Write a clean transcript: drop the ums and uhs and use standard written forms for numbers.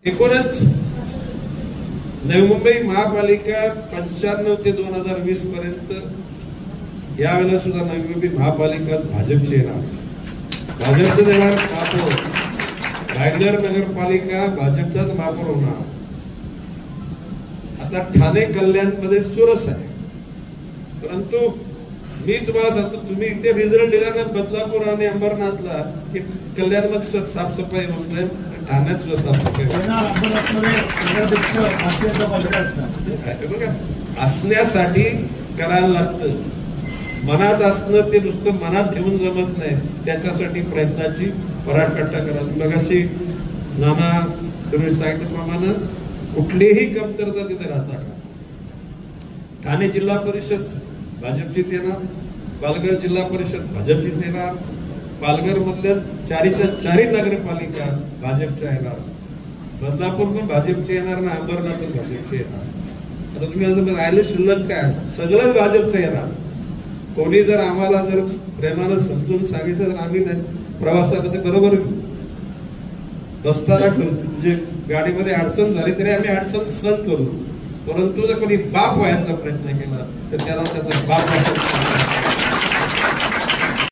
एकूणच नवी मुंबई महापालिका 95 ते 2020 पर्यंत यावेळेला सुद्धा नवी मुंबई महापालिका भाजपची येणार, भाजपचं येणार महापौर. भाईंदर नगरपालिका भाजपचाच महापौर होणार. आता ठाणे कल्याणमध्ये चुरस आहे, परंतु मी तुम्हाला सांगतो, तुम्ही इथे रिझल्ट दिला ना बदलापूर आणि अंबरनाथला की कल्याणमध्ये साफसफाई होत नाही, ठाण्यात सुद्धा साफसफाई असण्यासाठी करायला लागतं. मनात असणं ते नुसतं मनात ठेवून जमत नाही, त्याच्यासाठी प्रयत्नाची पराकाष्ठा करावी. मगाशी नाना सुरेश सांगितल्याप्रमाणे कुठलीही कमतरता तिथे राहता का. ठाणे जिल्हा परिषद भाजपचीच येणार, पालघर जिल्हा परिषद भाजपचीच येणार, पालघर मधल्या 4 नगरपालिका भाजपच्या येणार, बदलापूर पण भाजपचे येणार ना, अंबरनाथ पण भाजपचे येणार. आता तुम्ही असं राहिले शिल्लक काय, सगळंच भाजपचं येणार. कोणी जर आम्हाला जर प्रेमानं समजून सांगितलं तर आम्ही प्रवासामध्ये बरोबर बसताना म्हणजे गाडीमध्ये अडचण झाली तरी आम्ही अडचण सहन करू, परंतु जर कोणी बाप व्हायचा प्रयत्न केला तर त्याला त्याचा बाप